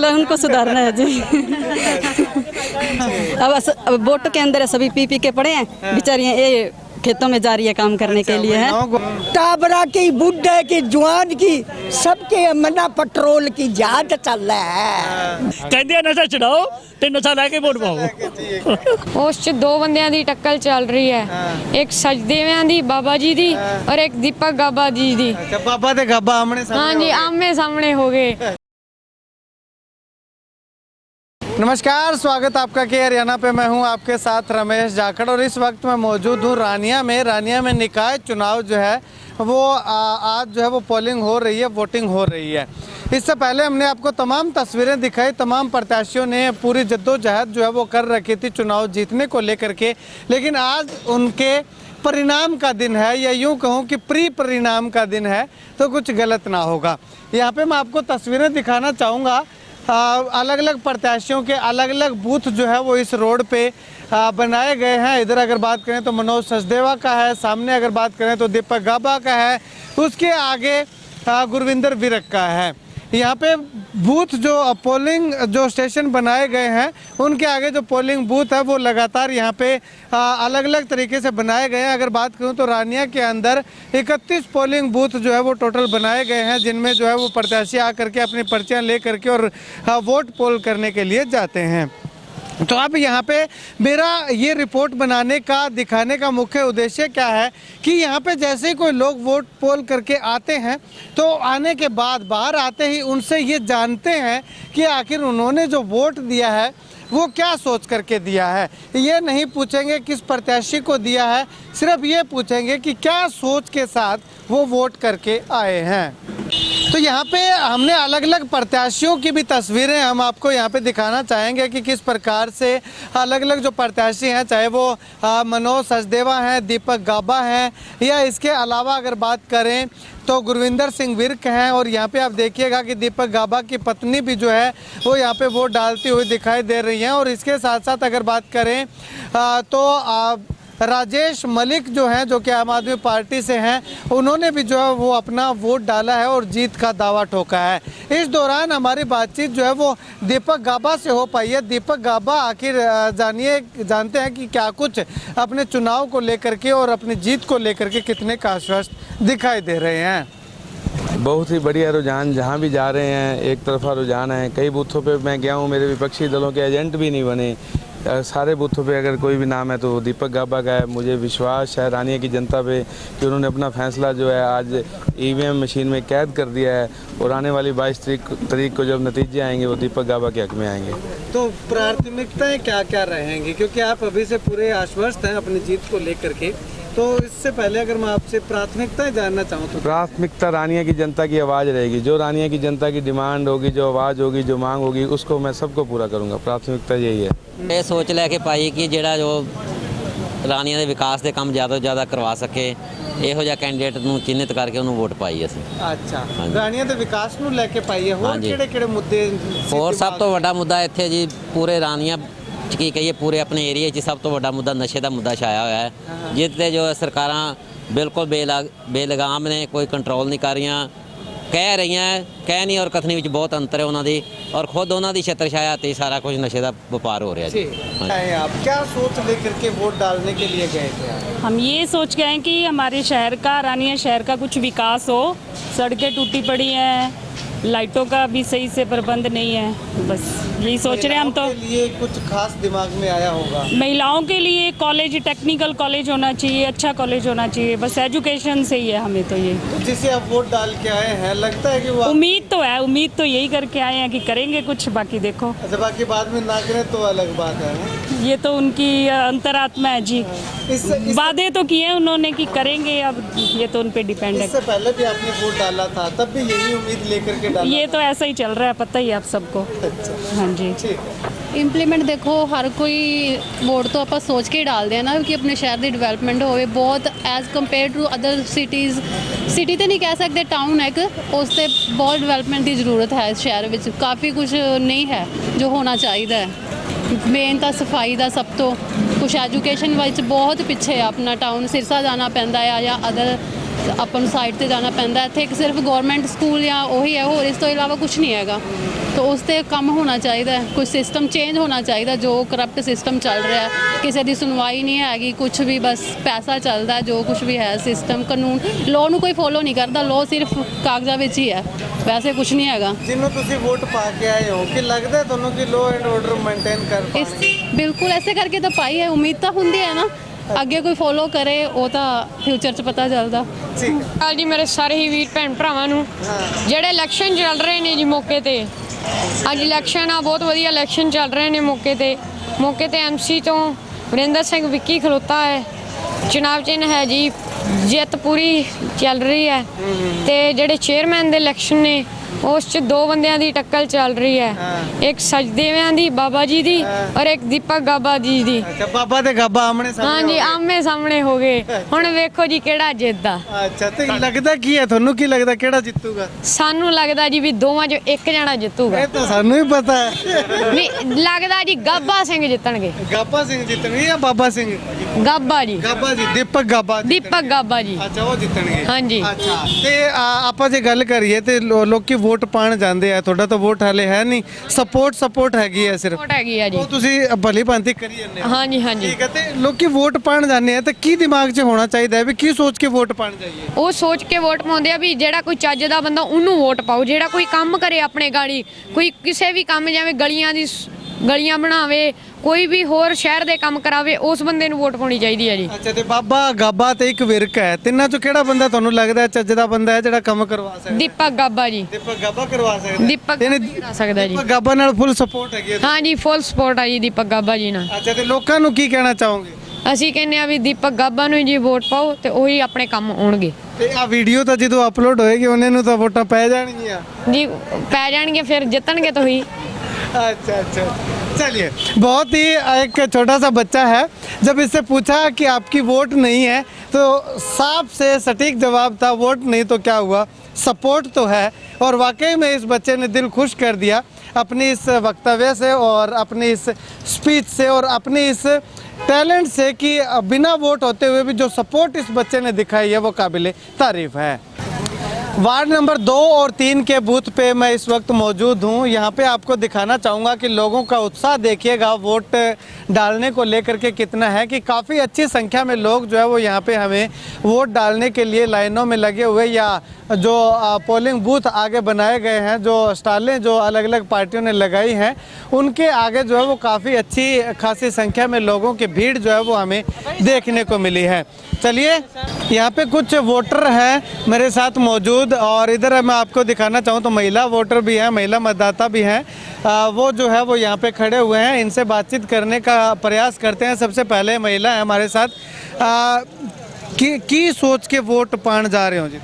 चलो उनको सुधारना है जी। अब वोट के अंदर सभी पी के पड़े हैं बेचारियाँ, ये खेतों में जा रही है काम करने के लिए है। टाबरा की, बुढ़े की, जवान की, सबके मना पेट्रोल की जांच चल रहा है। कहते नशा छुड़ाओ ते नशा लैके वोट पाओ। ਉਸ 'ਚ ਦੋ ਬੰਦਿਆਂ ਦੀ ਟੱਕਰ ਚੱਲ ਰਹੀ ਹੈ, ਇੱਕ ਸਚਦੇਵਿਆਂ ਦੀ ਬਾਬਾ ਜੀ ਦੀ ਔਰ ਇੱਕ ਦੀਪਕ ਗਾਬਾ ਜੀ ਦੀ। अच्छा बाबा ते गाबा आमने सामने हाँ जी, आमने सामने हो गए। नमस्कार, स्वागत आपका के हरियाणा पे। मैं हूं आपके साथ रमेश जाखड़ और इस वक्त मैं मौजूद हूं रानिया में निकाय चुनाव जो है वो आज जो है वो पोलिंग हो रही है, वोटिंग हो रही है। इससे पहले हमने आपको तमाम तस्वीरें दिखाई, तमाम प्रत्याशियों ने पूरी जद्दोजहद जो है वो कर रखी थी चुनाव जीतने को लेकर के, लेकिन आज उनके परिणाम का दिन है, या यूँ कहूँ कि प्री परिणाम का दिन है, तो कुछ गलत ना होगा। यहाँ पे मैं आपको तस्वीरें दिखाना चाहूँगा। अलग अलग प्रत्याशियों के अलग अलग बूथ जो है वो इस रोड पे बनाए गए हैं। इधर अगर बात करें तो मनोज सचदेवा का है, सामने अगर बात करें तो दीपक गाबा का है, उसके आगे गुरविंदर विरक का है। यहाँ पे बूथ जो पोलिंग जो स्टेशन बनाए गए हैं उनके आगे जो पोलिंग बूथ है वो लगातार यहाँ पे अलग अलग तरीके से बनाए गए हैं। अगर बात करूँ तो रानिया के अंदर 31 पोलिंग बूथ जो है वो टोटल बनाए गए हैं, जिनमें जो है वो प्रत्याशी आकर के अपनी पर्चियाँ ले करके और वोट पोल करने के लिए जाते हैं। तो अब यहाँ पे मेरा ये रिपोर्ट बनाने का, दिखाने का मुख्य उद्देश्य क्या है कि यहाँ पे जैसे ही कोई लोग वोट पोल करके आते हैं तो आने के बाद बाहर आते ही उनसे ये जानते हैं कि आखिर उन्होंने जो वोट दिया है वो क्या सोच करके दिया है। ये नहीं पूछेंगे किस प्रत्याशी को दिया है, सिर्फ ये पूछेंगे कि क्या सोच के साथ वो वोट करके आए हैं। तो यहाँ पे हमने अलग अलग प्रत्याशियों की भी तस्वीरें हम आपको यहाँ पे दिखाना चाहेंगे कि किस प्रकार से अलग अलग जो प्रत्याशी हैं, चाहे वो मनोज सचदेवा हैं, दीपक गाबा हैं, या इसके अलावा अगर बात करें तो गुरविंदर सिंह विर्क हैं। और यहाँ पे आप देखिएगा कि दीपक गाबा की पत्नी भी जो है वो यहाँ पे वोट डालती हुई दिखाई दे रही हैं। और इसके साथ साथ अगर बात करें तो राजेश मलिक जो हैं, जो कि आम आदमी पार्टी से हैं, उन्होंने भी जो है वो अपना वोट डाला है और जीत का दावा ठोका है। इस दौरान हमारी बातचीत जो है वो दीपक गाबा से हो पाई है। दीपक गाबा आखिर जानते हैं कि क्या कुछ अपने चुनाव को लेकर के और अपनी जीत को लेकर के कितने का आश्वस्त दिखाई दे रहे हैं। बहुत ही बढ़िया रुझान, जहाँ भी जा रहे हैं एक तरफा रुझान है। कई बूथों पे मैं गया हूँ, मेरे विपक्षी दलों के एजेंट भी नहीं बने। सारे बूथों पे अगर कोई भी नाम है तो दीपक गाबा का है। मुझे विश्वास है रानिया की जनता पे कि उन्होंने अपना फैसला जो है आज ईवीएम मशीन में कैद कर दिया है और आने वाली 22 तारीख को जब नतीजे आएंगे वो दीपक गाबा के हक में आएंगे। तो प्राथमिकताएं क्या क्या रहेंगी, क्योंकि आप अभी से पूरे आश्वस्त हैं अपनी जीत को लेकर के, तो इससे पहले अगर मैं आपसे प्राथमिकताएं जानना चाहूँ तो प्राथमिकता रानिया की जनता की आवाज़ रहेगी। जो रानिया की जनता की डिमांड होगी, जो आवाज़ होगी, जो मांग होगी, उसको मैं सबको पूरा करूँगा। प्राथमिकता यही है। ये सोच लैके पाई कि ਜਿਹੜਾ ਜੋ ਰਾਨੀਆਂ ਦੇ ਵਿਕਾਸ ਦੇ ਕੰਮ ਜ਼ਿਆਦਾ ਤੋਂ ਜ਼ਿਆਦਾ ਕਰਵਾ ਸਕੇ, ਇਹੋ ਜਿਹਾ ਕੈਂਡੀਡੇਟ ਨੂੰ ਚਿੰਨ੍ਹਿਤ ਕਰਕੇ ਉਹਨੂੰ ਵੋਟ ਪਾਈ ਅਸੀਂ। ਅੱਛਾ, ਰਾਨੀਆਂ ਦੇ ਵਿਕਾਸ ਨੂੰ ਲੈ ਕੇ ਪਾਈ ਹੈ। ਹੋਰ ਕਿਹੜੇ ਕਿਹੜੇ ਮੁੱਦੇ? ਹੋਰ ਸਭ ਤੋਂ ਵੱਡਾ ਮੁੱਦਾ ਇੱਥੇ ਜੀ ਪੂਰੇ ਰਾਨੀਆਂ ਚ ਕੀ ਕਹੀਏ, ਪੂਰੇ ਆਪਣੇ ਏਰੀਏ 'ਚ ਸਭ ਤੋਂ ਵੱਡਾ ਮੁੱਦਾ ਨਸ਼ੇ ਦਾ ਮੁੱਦਾ ਛਾਇਆ ਹੋਇਆ ਹੈ, ਜਿੱਤੇ ਜੋ ਸਰਕਾਰਾਂ ਬਿਲਕੁਲ ਬੇਲਗਾਮ ਨੇ, ਕੋਈ ਕੰਟਰੋਲ ਨਹੀਂ ਕਰ ਰਹੀਆਂ। ਕਹਿ ਰਹੀਆਂ ਕਹਿ ਨਹੀਂ ਔਰ ਕਥਨੀ ਵਿੱਚ ਬਹੁਤ ਅੰਤਰ है उन्होंने, और खुद उन्होंने छत्र छाया तो सारा कुछ नशे का व्यापार हो रहा है। आप क्या सोच लेकर के वोट डालने के लिए गए थे? हम ये सोच गए हैं कि हमारे शहर का, रानिया शहर का कुछ विकास हो। सड़कें टूटी पड़ी हैं, लाइटों का भी सही से प्रबंध नहीं है, बस यही सोच रहे हैं हम। तो ये कुछ खास दिमाग में आया होगा। महिलाओं के लिए कॉलेज, टेक्निकल कॉलेज होना चाहिए, अच्छा कॉलेज होना चाहिए, बस एजुकेशन से ही है हमें तो ये। तो जिसे आप वोट डाल के आए हैं, लगता है कि वो उम्मीद तो है, उम्मीद तो यही करके आए हैं कि करेंगे कुछ, बाकी देखो। अच्छा, बाकी बाद में ना करें तो अलग बात है। ये तो उनकी अंतरात्मा है जी। वादे तो किए उन्होंने कि करेंगे, अब ये तो उन पे डिपेंड है। इससे पहले भी आपने वोट डाला था, तब भी यही उम्मीद लेकर के डाला? ये तो ऐसा ही चल रहा है, पता ही है आप सबको। हाँ जी। ਇੰਪਲੀਮੈਂਟ ਦੇਖੋ, ਹਰ ਕੋਈ ਵੋਟ ਤੋਂ ਆਪਾਂ ਸੋਚ ਕੇ ਹੀ ਡਾਲਦੇ ਆ ਨਾ ਕਿ ਆਪਣੇ ਸ਼ਹਿਰ ਦੀ ਡਿਵੈਲਪਮੈਂਟ ਹੋਵੇ ਬਹੁਤ as compare to other cities. City ਤੇ ਨਹੀਂ ਕਹਿ ਸਕਦੇ, ਟਾਊਨ ਹੈ ਇੱਕ, ਉਸ 'ਤੇ ਬਹੁਤ ਡਿਵੈਲਪਮੈਂਟ ਦੀ ਜ਼ਰੂਰਤ ਹੈ। ਇਸ ਸ਼ਹਿਰ ਵਿੱਚ ਕਾਫੀ ਕੁਝ ਨਹੀਂ ਹੈ ਜੋ ਹੋਣਾ ਚਾਹੀਦਾ ਹੈ। ਮੇਨ ਤਾਂ ਸਫਾਈ ਦਾ ਸਭ ਤੋਂ ਕੁਛ, ਐਜੂਕੇਸ਼ਨ ਵਿੱਚ ਬਹੁਤ ਪਿੱਛੇ ਆ ਆਪਣਾ ਟਾਊਨ। ਸਿਰਸਾ ਜਾਣਾ ਪੈਂਦਾ ਆ ਜਾਂ ਅਦਰ ਆਪਾਂ ਨੂੰ ਸਾਈਡ ਤੇ ਜਾਣਾ ਪੈਂਦਾ। ਇੱਥੇ ਇੱਕ ਸਿਰਫ ਗਵਰਨਮੈਂਟ ਸਕੂਲ ਜਾਂ ਉਹੀ ਹੈ, ਹੋਰ ਇਸ ਤੋਂ ਇਲਾਵਾ ਕੁਝ ਨਹੀਂ ਹੈਗਾ। ਤਾਂ ਉਸ 'ਤੇ ਕੰਮ ਹੋਣਾ ਚਾਹੀਦਾ ਹੈ, ਕੋਈ ਸਿਸਟਮ ਚੇਂਜ ਹੋਣਾ ਚਾਹੀਦਾ। ਜੋ ਕਰਪਟ ਸਿਸਟਮ ਚੱਲ ਰਿਹਾ ਹੈ, ਕਿਸੇ ਦੀ ਸੁਣਵਾਈ ਨਹੀਂ ਹੈਗੀ, ਕੁਝ ਵੀ ਬਸ ਪੈਸਾ ਚੱਲਦਾ। ਜੋ ਕੁਝ ਵੀ ਹੈ ਸਿਸਟਮ, ਕਾਨੂੰਨ, ਲਾਅ ਨੂੰ ਕੋਈ ਫੋਲੋ ਨਹੀਂ ਕਰਦਾ। ਲਾਅ ਸਿਰਫ ਕਾਗਜ਼ਾਂ ਵਿੱਚ ਹੀ ਹੈ, ਵੈਸੇ ਕੁਝ ਨਹੀਂ ਹੈਗਾ। ਜਿਹਨੂੰ ਤੁਸੀਂ ਵੋਟ ਪਾ ਕੇ ਆਏ ਹੋ, ਕਿ ਲੱਗਦਾ ਤੁਹਾਨੂੰ ਕਿ ਲਾਅ ਐਂਡ ਆਰਡਰ ਮੇਨਟੇਨ ਕਰ ਪਾਣਗੇ? ਬਿਲਕੁਲ ਐਸੇ ਕਰਕੇ ਤਾਂ ਪਾਈ ਹੈ। ਉਮੀਦ ਤਾਂ ਹੁੰਦੀ ਹੈ ਨਾ, ਅੱਗੇ ਕੋਈ ਫੋਲੋ ਕਰੇ, ਉਹ ਤਾਂ ਫਿਊਚਰ 'ਚ ਪਤਾ ਚੱਲਦਾ। ਕੱਲ ਜੀ ਮੇਰੇ ਸਾਰੇ ਹੀ ਵੀਰ ਭੈਣ ਭਰਾਵਾਂ ਨੂੰ ਜਿਹੜੇ ਇਲੈਕਸ਼ਨ ਚੱਲ ਰਹੇ ਨੇ ਜੀ ਮੌਕੇ ਤੇ, ਅੱਜ ਇਲੈਕਸ਼ਨ ਆ, ਬਹੁਤ ਵਧੀਆ ਇਲੈਕਸ਼ਨ ਚੱਲ ਰਹੇ ਨੇ ਮੌਕੇ ਤੇ ਐਮਸੀ ਤੋਂ ਵਰਿੰਦਰ ਸਿੰਘ ਵਿੱਕੀ ਖਲੋਤਾ ਹੈ, ਚੁਣਾਵ ਚਿੰਨ੍ਹ ਹੈ ਜੀ ਜਿੱਤ ਪੂਰੀ ਚੱਲ ਰਹੀ ਹੈ। ਤੇ ਜਿਹੜੇ ਚੇਅਰਮੈਨ ਦੇ ਇਲੈਕਸ਼ਨ ਨੇ ਉਸ 'ਚ ਦੋ ਬੰਦਿਆਂ ਦੀ ਟੱਕਰ ਚੱਲ ਰਹੀ ਹੈ, ਇੱਕ ਸਚਦੇਵਿਆਂ ਦੀ ਬਾਬਾ ਜੀ ਦੀ ਔਰ ਇੱਕ ਦੀਪਕ ਗਾਬਾ ਜੀ ਦੀ। ਅੱਛਾ, ਬਾਬਾ ਤੇ ਗਾਬਾ ਆਮਣੇ ਸਾਹਮਣੇ ਹਾਂਜੀ, ਆਮੇ ਸਾਹਮਣੇ ਹੋ ਗਏ। ਹੁਣ ਵੇਖੋ ਜੀ ਕਿਹੜਾ ਜਿੱਤਦਾ। ਅੱਛਾ, ਤੇ ਲੱਗਦਾ ਕੀ ਹੈ ਤੁਹਾਨੂੰ, ਕੀ ਲੱਗਦਾ ਕਿਹੜਾ ਜਿੱਤੂਗਾ? ਸਾਨੂੰ ਲੱਗਦਾ ਜੀ ਵੀ ਦੋਵਾਂ 'ਚੋਂ ਇੱਕ ਜਣਾ ਜਿੱਤੂਗਾ। ਇਹ ਤਾਂ ਸਾਨੂੰ ਹੀ ਪਤਾ ਹੈ। ਵੀ ਲੱਗਦਾ ਜੀ ਗਾਬਾ ਸਿੰਘ ਜਿੱਤਣਗੇ। ਗਾਬਾ ਸਿੰਘ ਜਿੱਤਣਗੇ ਜਾਂ ਬਾਬਾ ਸਿੰਘ? ਗਾਬਾ ਜੀ, ਗਾਬਾ ਜੀ, ਦੀਪਕ ਗਾਬਾ ਦੀਪਕ ਗਾਬਾ ਜੀ। ਅੱਛਾ, ਉਹ ਜਿੱਤਣਗੇ। ਹਾਂਜੀ। ਅੱਛਾ, ਤੇ ਆਪਾਂ ਜੇ ਗੱਲ ਕਰੀਏ ਤੇ ਲੋਕੀ ਵੋਟ ਪਾਣ ਜਾਂਦੇ ਆ, ਤੁਹਾਡਾ ਤਾਂ ਵੋਟ ਹਾਲੇ ਹੈ ਨਹੀਂ, ਸਪੋਰਟ ਹੈਗੀ ਹੈ ਸਿਰਫ, ਵੋਟ ਹੈਗੀ ਆ ਜੀ। ਉਹ ਤੁਸੀਂ ਭਲੀ ਭਾਂਤੀ ਕਰੀ ਜਾਂਦੇ ਹੋ। ਹਾਂਜੀ ਹਾਂਜੀ। ਠੀਕ ਹੈ, ਤੇ ਲੋਕੀ ਵੋਟ ਪਾਣ ਜਾਂਦੇ ਆ ਤਾਂ ਕੀ ਦਿਮਾਗ 'ਚ ਹੋਣਾ ਚਾਹੀਦਾ ਹੈ ਵੀ ਕੀ ਸੋਚ ਕੇ ਵੋਟ ਪਾਣ ਜਾਈਏ? ਉਹ ਸੋਚ ਕੇ ਵੋਟ ਪਾਉਂਦੇ ਆ ਵੀ ਜਿਹੜਾ ਕੋਈ ਚੱਜ ਦਾ ਬੰਦਾ ਉਹਨੂੰ ਵੋਟ ਪਾਓ, ਜਿਹੜਾ ਕੋਈ ਕੰਮ ਕਰੇ ਆਪਣੇ ਗਾੜੀ, ਕੋਈ ਕਿਸੇ ਵੀ ਕੰਮ ਜਿਵੇਂ ਗਲੀਆਂ ਬਣਾਵੇ, ਕੋਈ ਵੀ ਹੋਰ ਸ਼ਹਿਰ ਦੇ ਕੰਮ ਕਰਾਵੇ, ਉਸ ਬੰਦੇ ਨੂੰ ਵੋਟ ਪਾਉਣੀ ਚਾਹੀਦੀ ਹੈ ਜੀ। ਅੱਛਾ, ਤੇ ਬਾਬਾ ਗਾਬਾ ਤੇ ਇੱਕ ਵਿਰਕ ਹੈ, ਤਿੰਨਾਂ 'ਚੋਂ ਕਿਹੜਾ ਬੰਦਾ ਤੁਹਾਨੂੰ ਲੱਗਦਾ ਹੈ ਚੱਜ ਦਾ ਬੰਦਾ ਹੈ ਜਿਹੜਾ ਕੰਮ ਕਰਵਾ ਸਕਦਾ? ਦੀਪਕ ਗਾਬਾ ਜੀ। ਦੀਪਕ ਗਾਬਾ ਕਰਵਾ ਸਕਦਾ? ਦੀਪਕ ਕਰਾ ਸਕਦਾ ਜੀ। ਦੀਪਕ ਗਾਬਾ ਨਾਲ ਫੁੱਲ ਸਪੋਰਟ ਹੈਗੀ ਹੈ? ਹਾਂਜੀ, ਫੁੱਲ ਸਪੋਰਟ ਆ ਜੀ ਦੀਪਕ ਗਾਬਾ ਜੀ ਨਾਲ। ਅੱਛਾ, ਤੇ ਲੋਕਾਂ ਨੂੰ ਕੀ ਕਹਿਣਾ ਚਾਹੋਗੇ? ਅਸੀਂ ਕਹਿੰਦੇ ਆ ਵੀ ਦੀਪਕ ਗਾਬਾ ਨੂੰ ਜੀ ਵੋਟ ਪਾਓ ਤੇ ਉਹੀ ਆਪਣੇ ਕੰਮ ਆਉਣਗੇ ਤੇ ਆ ਵੀਡੀਓ ਤਾਂ ਜਦੋਂ ਅਪਲੋਡ ਹੋਏਗੀ ਉਹਨਾਂ ਨੂੰ ਤਾਂ ਵੋਟਾਂ ਪੈ ਜਾਣਗੀਆਂ ਜੀ, ਪੈ ਜਾਣਗੇ, ਫਿਰ ਜਿੱਤਣਗੇ तो ही। अच्छा, चलिए, बहुत ही एक छोटा सा बच्चा है, जब इससे पूछा कि आपकी वोट नहीं है तो साफ से सटीक जवाब था वोट नहीं तो क्या हुआ, सपोर्ट तो है। और वाकई में इस बच्चे ने दिल खुश कर दिया अपनी इस वक्तव्य से और अपनी इस स्पीच से और अपनी इस टैलेंट से कि बिना वोट होते हुए भी जो सपोर्ट इस बच्चे ने दिखाई है वो काबिल तारीफ है। वार्ड नंबर 2 और 3 के बूथ पे मैं इस वक्त मौजूद हूँ। यहाँ पे आपको दिखाना चाहूँगा कि लोगों का उत्साह देखिएगा वोट डालने को लेकर के कितना है, कि काफ़ी अच्छी संख्या में लोग जो है वो यहाँ पे हमें वोट डालने के लिए लाइनों में लगे हुए, या जो पोलिंग बूथ आगे बनाए गए हैं, जो स्टॉलें जो अलग अलग पार्टियों ने लगाई हैं, उनके आगे जो है वो काफ़ी अच्छी खासी संख्या में लोगों की भीड़ जो है वो हमें देखने को मिली है। चलिए, यहाँ पे कुछ वोटर हैं मेरे साथ मौजूद, और इधर मैं आपको दिखाना चाहूँ तो महिला वोटर भी हैं, महिला मतदाता भी हैं, वो जो है वो यहाँ पे खड़े हुए हैं। इनसे बातचीत करने का प्रयास करते हैं। सबसे पहले महिला है हमारे साथ, की सोच के वोट पाण जा रहे हो जी?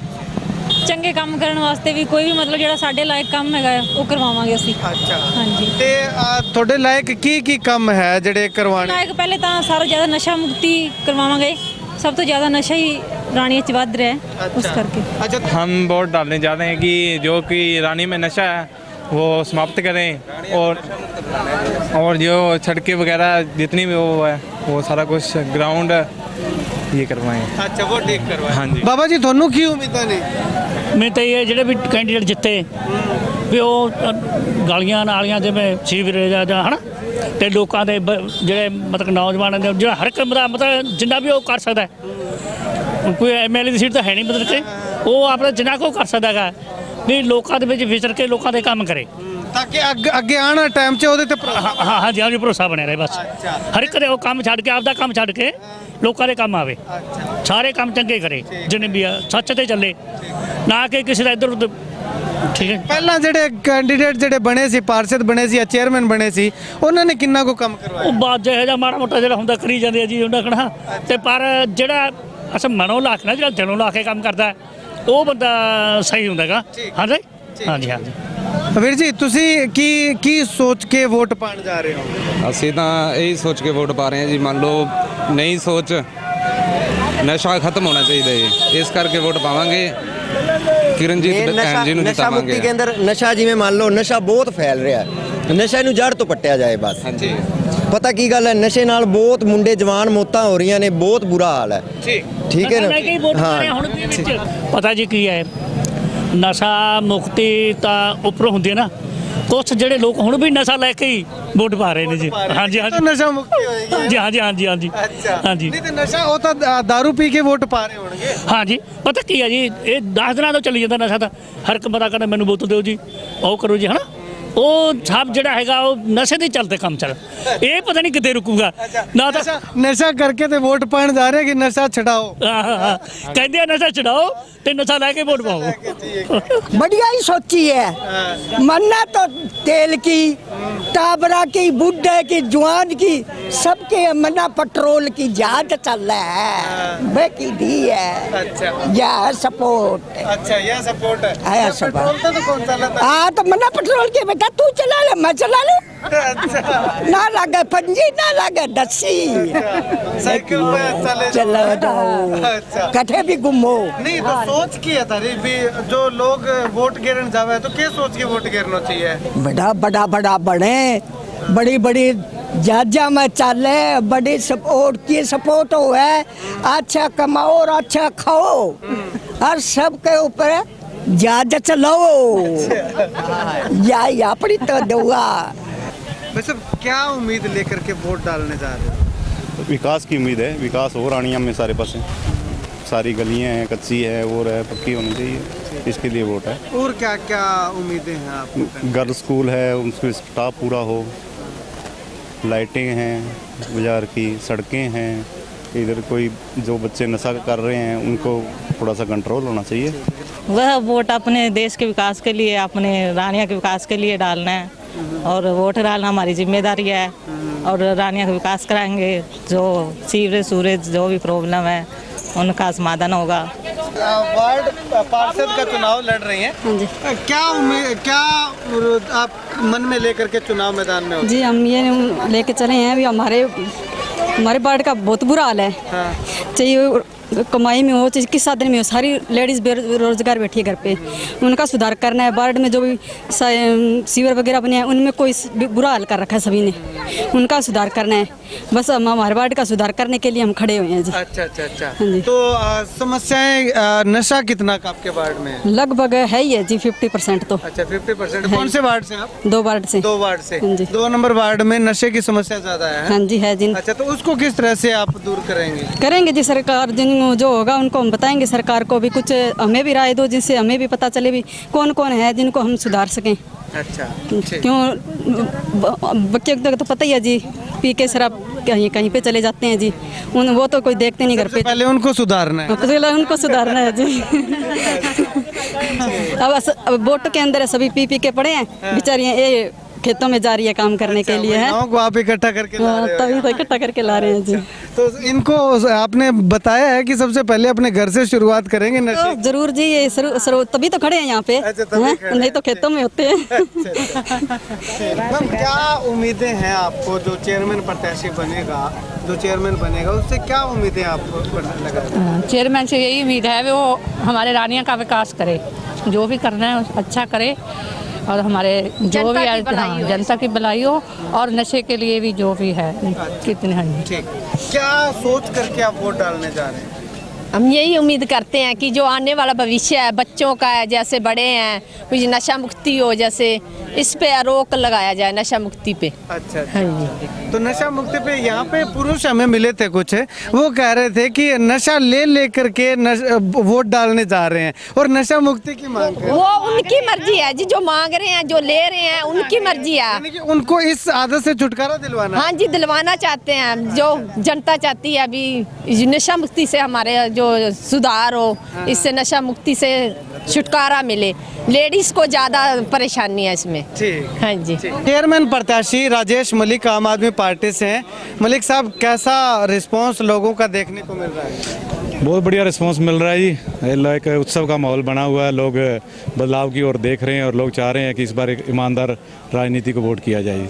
ਚੰਗੇ ਕੰਮ ਕਰਨ ਵਾਸਤੇ ਵੀ ਕੋਈ ਵੀ ਮਤਲਬ ਜਿਹੜਾ ਸਾਡੇ ਲਾਇਕ ਕੰਮ ਹੈਗਾ ਉਹ ਕਰਵਾਵਾਂਗੇ ਅਸੀਂ। ਅੱਛਾ, ਹਾਂਜੀ। ਤੇ ਤੁਹਾਡੇ ਲਾਇਕ ਕੀ ਕੰਮ ਹੈ ਜਿਹੜੇ ਕਰਵਾਣੇ? ਲਾਇਕ ਪਹਿਲੇ ਤਾਂ ਸਾਰਾ ਜ਼ਿਆਦਾ ਨਸ਼ਾ ਮੁਕਤੀ ਕਰਵਾਵਾਂਗੇ। ਸਭ ਤੋਂ ਜ਼ਿਆਦਾ ਨਸ਼ਾ ਹੀ ਰਾਣੀਆਂ 'ਚ ਵੱਧ ਰਿਹਾ ਹੈ, ਉਸ ਕਰਕੇ। अच्छा, हम वोट डालने जा रहे हैं कि जो कि रानी में नशा है वो समाप्त करें, और जो सड़कें वगैरह जितनी भी वो है वो सारा कुछ ग्राउंड ये करवाएं। अच्छा, वो ठीक करवाएं। हाँ जी। बाबा जी ਤੁਹਾਨੂੰ ਕੀ ਉਮੀਦਾਂ ਨੇ? ਮੈਂ ਤਾਂ ਇਹ ਜਿਹੜੇ ਵੀ ਕੈਂਡੀਡੇਟ ਜਿੱਤੇ ਵੀ ਉਹ ਗਲੀਆਂ ਨਾਲੀਆਂ ਜਿਵੇਂ ਸੀਵਰੇਜ ਆ ਜਾਂ ਹਨਾ, ਤੇ ਲੋਕਾਂ ਦੇ ਜਿਹੜੇ ਮਤਲਬ ਨੌਜਵਾਨਾਂ ਦੇ ਜਿਹੜਾ ਹਰ ਕੰਮ ਦਾ ਮਤਲਬ ਜਿੰਨਾ ਵੀ ਉਹ ਕਰ ਸਕਦਾ ਹੈ। ਕੋਈ ਐਮਐਲਏ ਦੀ ਸੀਟ ਤਾਂ ਹੈ ਨਹੀਂ, ਮਤਲਬ ਕਿ ਉਹ ਆਪਣਾ ਜਿੰਨਾ ਕੁ ਕਰ ਸਕਦਾ ਹੈਗਾ ਵੀ ਲੋਕਾਂ ਦੇ ਵਿੱਚ ਵਿਚਰ ਕੇ ਲੋਕਾਂ ਦੇ ਕੰਮ ਕਰੇ, ਤਾਂ ਕਿ ਅੱਗੇ ਆਉਣ ਟਾਈਮ 'ਚ ਉਹਦੇ ਤੇ ਹਾਂ ਜੀ ਭਰੋਸਾ ਬਣਿਆ ਰਹੇ ਬਸ। ਹਰ ਇੱਕ ਦੇ ਉਹ ਕੰਮ ਛੱਡ ਕੇ ਆਪਦਾ ਕੰਮ ਛੱਡ ਕੇ ਲੋਕਾਂ ਦੇ ਕੰਮ ਆਵੇ, ਸਾਰੇ ਕੰਮ ਚੰਗੇ ਕਰੇ, ਜਿੰਨੇ ਵੀ ਆ ਸੱਚ ਤੇ ਚੱਲੇ, ਨਾ ਕਿ ਕਿਸੇ ਦਾ ਇੱਧਰ ਉੱਧਰ। ਠੀਕ ਹੈ। ਪਹਿਲਾਂ ਜਿਹੜੇ ਕੈਂਡੀਡੇਟ ਜਿਹੜੇ ਬਣੇ ਸੀ, ਪਾਰਸ਼ਦ ਬਣੇ ਸੀ ਜਾਂ ਚੇਅਰਮੈਨ ਬਣੇ ਸੀ, ਉਹਨਾਂ ਨੇ ਕਿੰਨਾ ਕੁ ਕੰਮ ਕਰਵਾਇਆ? ਉਹ ਬਾਅਦ ਜਿਹੋ ਜਿਹਾ ਮਾੜਾ ਮੋਟਾ ਜਿਹੜਾ ਹੁੰਦਾ ਕਰੀ ਜਾਂਦੇ ਆ ਜੀ ਉਹਨਾਂ ਕਹਣਾ, ਤੇ ਪਰ ਜਿਹੜਾ ਅਸਾਂ ਮਨੋਂ ਲਾ ਕੇ ਨਾ, ਜਿਹੜਾ ਦਿਲੋਂ ਲਾ ਕੇ ਕੰਮ ਕਰਦਾ ਉਹ ਬੰਦਾ ਸਹੀ ਹੁੰਦਾ ਹੈਗਾ। ਹਾਂਜੀ ਹਾਂਜੀ ਹਾਂਜੀ। ਵੀਰ ਜੀ, ਤੁਸੀਂ ਕੀ ਸੋਚ ਕੇ ਵੋਟ ਪਾਣ ਜਾ ਰਹੇ ਹੋ? ਅਸੀਂ ਤਾਂ ਇਹੀ ਸੋਚ ਕੇ ਵੋਟ ਪਾ ਰਹੇ ਹਾਂ ਜੀ। ਮੰਨ ਲਓ ਨਈ ਸੋਚ, ਨਸ਼ਾ ਖਤਮ ਹੋਣਾ ਚਾਹੀਦਾ ਹੈ, ਇਸ ਕਰਕੇ ਵੋਟ ਪਾਵਾਂਗੇ। ਕਿਰਨਜੀਤ ਭੈਣ ਜੀ ਨੂੰ ਨਸ਼ਾ ਮੁਕਤੀ ਜਿਤਾਵਾਂਗੇ। ਕੇ ਅੰਦਰ ਨਸ਼ਾ, ਜਿਵੇਂ ਮੰਨ ਲਓ ਨਸ਼ਾ ਬਹੁਤ ਫੈਲ ਰਿਹਾ, ਨਸ਼ੇ ਨੂੰ ਜੜ ਤੋਂ ਪੱਟਿਆ ਜਾਏ ਬਸ। ਪਤਾ ਕੀ ਗੱਲ ਹੈ, ਨਸ਼ੇ ਨਾਲ ਬਹੁਤ ਮੁੰਡੇ ਜਵਾਨ ਮੌਤਾਂ ਹੋ ਰਹੀਆਂ ਨੇ, ਬਹੁਤ ਬੁਰਾ ਹਾਲ ਹੈ। ਠੀਕ ਹੈ ਨਾ। ਹਾਂ ਪਤਾ ਜੀ ਕੀ ਹੈ, ਨਸ਼ਾ ਮੁਕਤੀ ਤਾਂ ਉੱਪਰੋਂ ਹੁੰਦੀ ਹੈ ਨਾ, ਕੁਛ ਜਿਹੜੇ ਲੋਕ ਹੁਣ ਵੀ ਨਸ਼ਾ ਲੈ ਕੇ ਹੀ ਵੋਟ ਪਾ ਰਹੇ ਨੇ ਜੀ। ਹਾਂਜੀ ਹਾਂਜੀ, ਨਸ਼ਾ ਮੁਕਤੀ ਹੋਏਗੀ। ਜੀ ਹਾਂਜੀ ਹਾਂਜੀ ਹਾਂਜੀ ਹਾਂਜੀ। ਨਹੀਂ ਤੇ ਨਸ਼ਾ ਉਹ ਤਾਂ दारू ਪੀ ਕੇ ਵੋਟ ਪਾ ਰਹੇ ਹੋਣਗੇ। ਹਾਂਜੀ ਪਤਾ ਕੀ ਹੈ ਜੀ, ਇਹ 10 ਦਿਨਾਂ ਤੋਂ ਚੱਲੀ ਜਾਂਦਾ ਨਸ਼ਾ ਤਾਂ। ਹਰ ਇੱਕ ਬੰਦਾ ਕਹਿੰਦਾ ਮੈਨੂੰ ਬੋਤਲ ਦਿਓ ਜੀ, ਉਹ ਕਰੋ ਜੀ, ਹਨਾ। ਉਹ ਸਭ ਜਿਹੜਾ ਹੈਗਾ ਉਹ ਨਸ਼ੇ ਦੇ ਚੱਲਦੇ ਕੰਮ ਚੱਲ, ਇਹ ਪਤਾ ਨਹੀਂ ਕਿੱਥੇ ਰੁਕੂਗਾ ਨਾ। ਤਾਂ ਨਸ਼ਾ ਕਰਕੇ ਤੇ ਵੋਟ ਪਾਣ ਜਾ ਰਹੇ ਕਿ ਨਸ਼ਾ ਛਡਾਓ। ਕਹਿੰਦੇ ਆ ਨਸ਼ਾ ਛਡਾਓ ਤੇ ਨਸ਼ਾ ਲੈ ਕੇ वोट पाओ। बढ़िया ही सोची है। मन्ना तो तेल की, टाबरा की, बुढ़े की, जवान की, सबके मन्ना पेट्रोल की जहाज चल रहा है। बेकी दी है। अच्छा, यह सपोर्ट। अच्छा यह सपोर्ट है। आया तो पेट्रोल तो कौन चलाता है? हाँ तो मन्ना पेट्रोल के बेटा तू चला ले, मैं चला ले। अच्छा, ना लगे पंजी, ना लगे दस्सी, साइकिल पे चले चला जाओ। अच्छा, कठे भी घूमो। नहीं तो सोच की है तारी भी जो लोग वोट गिरन जावे तो क्या सोच के वोट गिरना चाहिए? बड़ा बड़े बड़ी बड़ी जाजा में चले, बड़ी सपोर्ट की सपोर्ट हो है। अच्छा कमाओ और अच्छा खाओ और सबके ऊपर जाजा चलाओ। या अपनी तो दुआ। वैसे क्या उम्मीद लेकर के वोट डालने जा रहे हो? विकास की उम्मीद है। विकास हो रानिया में सारे पास सारी गलियां हैं, कच्ची है, वो है, पक्की होनी चाहिए, इसके लिए वोट है। और क्या क्या उम्मीदें हैं आपको? गर्ल्स स्कूल है, उनका स्टाफ पूरा हो, लाइटें हैं बाज़ार की, सड़कें हैं, इधर कोई जो बच्चे नशा कर रहे हैं उनको थोड़ा सा कंट्रोल होना चाहिए। वह वोट अपने देश के विकास के लिए, अपने रानिया के विकास के लिए डालना है और वोट डालना हमारी जिम्मेदारी है। और रानिया का विकास कराएंगे, जो सीवरेज सूरेज जो भी प्रॉब्लम है उनका समाधान होगा। वार्ड पार्षद का चुनाव लड़ रही हैं। क्या उम्मीद, क्या आप मन में लेकर के चुनाव मैदान में हो? जी हम ये लेके चले हैं, अभी हमारे वार्ड का बहुत बुरा हाल है। चाहिए कमाई में हो, चाहे किस साधन में हो, सारी लेडीज़ बेरोजगार बैठी है घर पे। उनका सुधार करना है। वार्ड में जो भी सीवर वगैरह बने हैं उनमें कोई बुरा हाल कर रखा है सभी ने, उनका सुधार करना है। बस हम हमारे वार्ड का सुधार करने के लिए हम खड़े हुए हैं जी। अच्छा अच्छा अच्छा। तो समस्याएं नशा कितना का आपके वार्ड में? लगभग है ही है जी 50% तो। अच्छा 50%। कौन से वार्ड से आप? 2 वार्ड से। 2 वार्ड से। 2 नंबर वार्ड में नशे की समस्या ज्यादा है। हाँ जी है जी। अच्छा, तो उसको किस तरह से आप दूर करेंगे जी? सरकार जिन जो होगा उनको हम बताएंगे, सरकार को भी कुछ हमें भी राय दो जिनसे हमें भी पता चले भी कौन कौन है जिनको हम सुधार सकें। अच्छा, क्यों बच्चे को तो पता ही है जी, पी के शराब कहीं पे चले जाते हैं जी, वो तो कोई देखते नहीं घर पे। पहले उनको सुधारना है। पहले उनको सुधारना है जी। अब वोट के अंदर सभी पी के पड़े हैं बेचारियां, ये खेतों में जा रही है काम करने के लिए है, को आप इकट्ठा करके ला रहे हो? तभी तो इकट्ठा करके ला रहे हैं जी। तो इनको आपने बताया है कि सबसे पहले अपने घर से शुरुआत करेंगे नशे? तो जरूर जी, ये तभी तो खड़े हैं यहाँ पे। अच्छा, नहीं तो खेतों में होते हैं। मैम क्या उम्मीदें हैं आपको, जो चेयरमैन प्रत्याशी बनेगा, जो चेयरमैन बनेगा, उससे क्या उम्मीदें आपको लगा? चेयरमैन से यही उम्मीद है वो हमारे रानिया का विकास करे, जो भी करना है अच्छा करे और हमारे जो भी जनता की भलाई हो और नशे के लिए भी जो भी है कितने हैं। ठीक, क्या सोच करके आप वोट डालने जा रहे हैं? हम यही उम्मीद करते हैं कि जो आने वाला भविष्य है बच्चों का है, जैसे बड़े हैं कुछ नशा मुक्ति हो, जैसे इस पे रोक लगाया जाए नशा मुक्ति पे। अच्छा, तो नशा मुक्ति पे यहाँ पे पुरुष हमें मिले थे कुछ, वो कह रहे थे कि नशा ले करके वोट डालने जा रहे हैं और नशा मुक्ति की मांग है। वो उनकी मर्जी है जी, जो मांग रहे हैं, जो ले रहे हैं, उनकी मर्जी है। यानी कि उनको इस आदत से छुटकारा दिलवाना? हाँ जी, दिलवाना चाहते हैं। जो जनता चाहती है अभी नशा मुक्ति से हमारे जो सुधार हो, इससे नशा मुक्ति से छुटकारा मिले। लेडीज को ज्यादा परेशानी है इसमें। ठीक, हाँ जी। चेयरमैन प्रत्याशी राजेश मलिक आम आदमी पार्टी से हैं। मलिक साहब, कैसा रिस्पांस लोगों का देखने को मिल रहा है? बहुत बढ़िया रिस्पांस मिल रहा है जी। एक उत्सव का माहौल बना हुआ है, लोग बदलाव की ओर देख रहे हैं और लोग चाह रहे हैं कि इस बार एक ईमानदार राजनीति को वोट किया जाए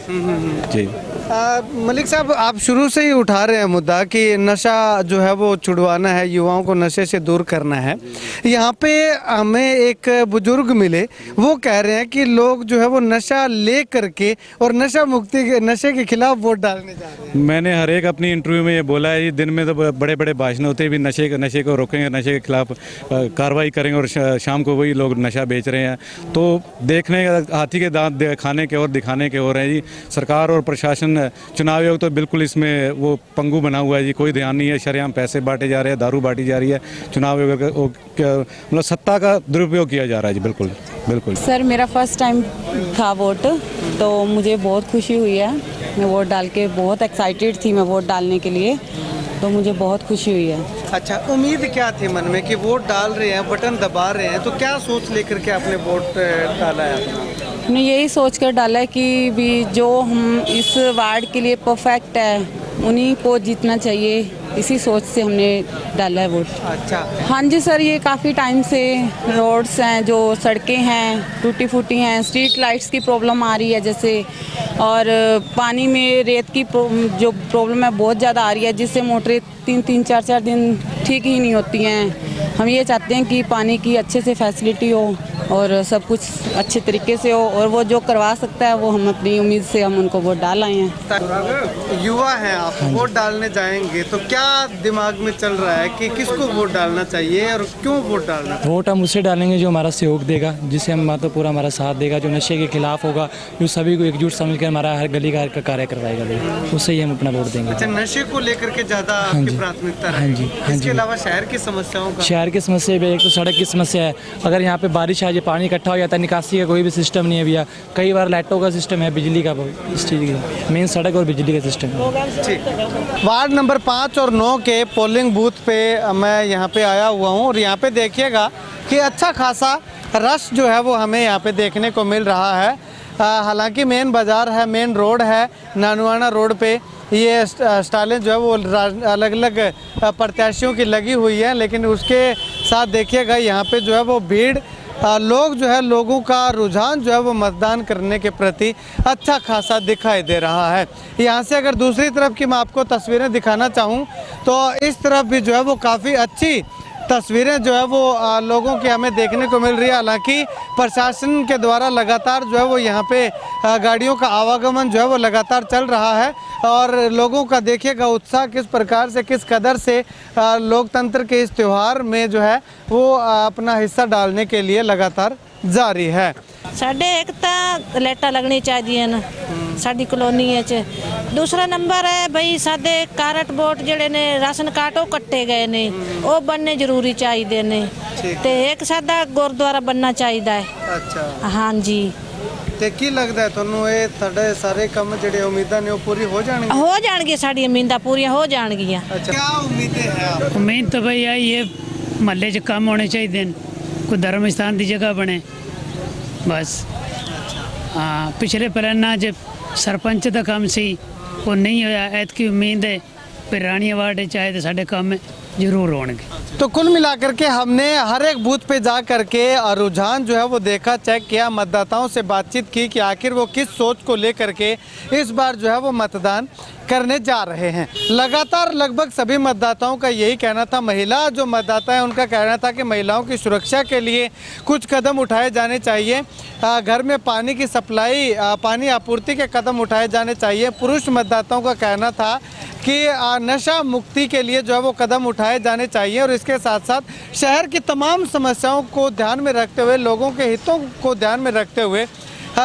जी। मलिक साहब, आप शुरू से ही उठा रहे हैं मुद्दा कि नशा जो है वो छुड़वाना है, युवाओं को नशे से दूर करना है। यहाँ पे हमें एक बुजुर्ग मिले, वो कह रहे हैं कि लोग जो है वो नशा ले करके और नशे के खिलाफ वोट डालने जा रहे हैं। मैंने हर एक अपनी इंटरव्यू में ये बोला है, ये दिन में तो बड़े बड़े भाषण होते हैं भी नशे को रोकेंगे, नशे के खिलाफ कार्रवाई करेंगे, और शाम को वही लोग नशा बेच रहे हैं। तो देखने हाथी के दांत खाने के और दिखाने के हो रहे हैं जी। सरकार और प्रशासन, चुनाव आयोग तो बिल्कुल इसमें वो पंगु बना हुआ है जी, कोई ध्यान नहीं है। शरेआम पैसे बांटे जा रहे हैं, दारू बांटी जा रही है, चुनाव आयोग मतलब सत्ता का दुरुपयोग किया जा रहा है जी। बिल्कुल बिल्कुल। सर, मेरा फर्स्ट टाइम था वोट, तो मुझे बहुत खुशी हुई है। मैं वोट डाल के बहुत एक्साइटेड थी, मैं वोट डालने के लिए, तो मुझे बहुत खुशी हुई है। अच्छा, उम्मीद क्या थी मन में कि वोट डाल रहे हैं, बटन दबा रहे हैं, तो क्या सोच लेकर के आपने वोट डाला है? हमने यही सोच कर डाला है कि भी जो हम इस वार्ड के लिए परफेक्ट है उन्हीं को जीतना चाहिए, इसी सोच से हमने डाला है वोट। अच्छा। हाँ जी सर, ये काफ़ी टाइम से रोड्स हैं, जो सड़कें हैं टूटी फूटी हैं, स्ट्रीट लाइट्स की प्रॉब्लम आ रही है जैसे, और पानी में रेत की जो प्रॉब्लम है बहुत ज़्यादा आ रही है, जिससे मोटरें 3-3, 4-4 दिन ठीक ही नहीं होती हैं। हम ये चाहते हैं कि पानी की अच्छे से फैसिलिटी हो और सब कुछ अच्छे तरीके से हो, और वो जो करवा सकता है वो हम अपनी उम्मीद से हम उनको वोट डाल आए हैं। युवा हैं आप, वोट डालने जाएंगे तो क्या दिमाग में चल रहा है कि किसको वोट डालना चाहिए और क्यों वोट डालना? वोट हम उसे डालेंगे जो हमारा सहयोग देगा, जिससे हम मतलब पूरा हमारा साथ देगा, जो नशे के खिलाफ होगा, जो सभी को एकजुट समझ कर हमारा हर गली का कार्य करवाएगा, उससे ही हम अपना वोट देंगे। अच्छा, नशे को लेकर के ज़्यादा आपकी प्राथमिकता है? हाँ जी। इसके अलावा शहर की समस्याओं का? शहर की समस्या भी, एक तो सड़क की समस्या है। अगर यहाँ पे बारिश आ जाए, पानी इकट्ठा हो जाता है, निकासी का कोई भी सिस्टम नहीं है भैया। कई बार लाइटों का सिस्टम है, बिजली का, इस चीज़ की मेन सड़क और बिजली का सिस्टम है। ठीक। वार्ड नंबर 5 और 9 के पोलिंग बूथ पे मैं यहाँ पे आया हुआ हूँ, और यहाँ पे देखिएगा कि अच्छा खासा रश जो है वो हमें यहाँ पे देखने को मिल रहा है। हालांकि मेन बाज़ार है, मेन रोड है, नानुआना रोड पे ये स्टालें जो है वो अलग अलग प्रत्याशियों की लगी हुई है, लेकिन उसके साथ देखिएगा यहाँ पे जो है वो भीड़, लोग जो है, लोगों का रुझान जो है वो मतदान करने के प्रति अच्छा खासा दिखाई दे रहा है। यहाँ से अगर दूसरी तरफ की मैं आपको तस्वीरें दिखाना चाहूँ तो इस तरफ भी जो है वो काफ़ी अच्छी तस्वीरें जो है वो लोगों की हमें देखने को मिल रही है। हालांकि प्रशासन के द्वारा लगातार जो है वो यहाँ पे गाड़ियों का आवागमन जो है वो लगातार चल रहा है, और लोगों का देखिएगा उत्साह किस प्रकार से, किस कदर से लोकतंत्र के इस त्यौहार में जो है वो अपना हिस्सा डालने के लिए लगातार जारी है। साढ़े एक तो लाइटां लगनी चाहिए ना साडी कॉलोनी च। दूसरा नंबर है भाई साडे कारट वोट जेडे ने राशन कार्ड वो कट्टे गए ने, वो बनने जरूरी चाहिए ने, ते एक साडा गुरुद्वारा बनना चाहिए है। अच्छा। हाँ जी। ਤੇ ਕੀ ਲੱਗਦਾ ਹੈ ਤੁਹਾਨੂੰ ਇਹ ਤੁਹਾਡੇ ਸਾਰੇ ਕੰਮ ਜਿਹੜੇ ਉਮੀਦਾਂ ਨੇ ਉਹ ਪੂਰੀ ਹੋ ਜਾਣਗੇ? हो जाएंगी, साड़ी उम्मीदां पूरी हो जाएंगियां। अच्छा, क्या उम्मीदें हैं आप? उम्मीद तो भाई यही है, महल्ले च काम होने चाहिए, कोई धर्म स्थान की जगह बने बस। हाँ, पिछले प्लाना च सरपंच का काम सी वो नहीं होया, ऐतकी उम्मीद है फिर रानिया वार्ड चाहे तो साढ़े काम जरूर होंगे। तो कुल मिलाकर के हमने हर एक बूथ पे जा करके रुझान जो है वो देखा, चेक किया, मतदाताओं से बातचीत की कि आखिर वो किस सोच को लेकर के इस बार जो है वो मतदान करने जा रहे हैं। लगातार लगभग सभी मतदाताओं का यही कहना था, महिला जो मतदाता है उनका कहना था कि महिलाओं की सुरक्षा के लिए कुछ कदम उठाए जाने चाहिए, घर में पानी की सप्लाई, पानी आपूर्ति के कदम उठाए जाने चाहिए। पुरुष मतदाताओं का कहना था कि नशा मुक्ति के लिए जो है वो कदम उठाए जाने चाहिए, और इसके साथ साथ शहर की तमाम समस्याओं को ध्यान में रखते हुए, लोगों के हितों को ध्यान में रखते हुए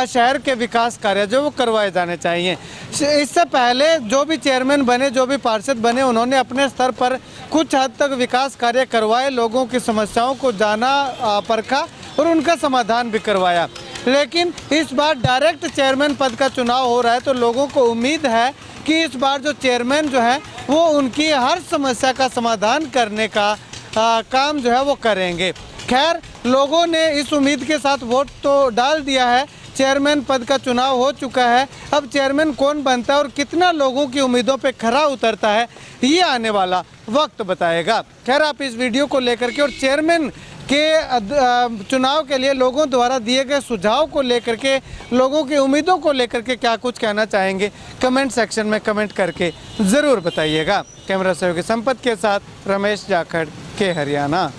शहर के विकास कार्य जो वो करवाए जाने चाहिए। इससे पहले जो भी चेयरमैन बने, जो भी पार्षद बने, उन्होंने अपने स्तर पर कुछ हद तक विकास कार्य करवाए, लोगों की समस्याओं को जाना, परखा और उनका समाधान भी करवाया। लेकिन इस बार डायरेक्ट चेयरमैन पद का चुनाव हो रहा है, तो लोगों को उम्मीद है कि इस बार जो चेयरमैन जो है वो उनकी हर समस्या का समाधान करने का काम जो है वो करेंगे। खैर, लोगों ने इस उम्मीद के साथ वोट तो डाल दिया है, चेयरमैन पद का चुनाव हो चुका है। अब चेयरमैन कौन बनता है और कितना लोगों की उम्मीदों पे खरा उतरता है, ये आने वाला वक्त बताएगा। खैर, आप इस वीडियो को लेकर के और चेयरमैन के चुनाव के लिए लोगों द्वारा दिए गए सुझाव को लेकर के, लोगों की उम्मीदों को लेकर के क्या कुछ कहना चाहेंगे, कमेंट सेक्शन में कमेंट करके ज़रूर बताइएगा। कैमरा सहयोगी संपत के साथ रमेश जाखड़, के हरियाणा।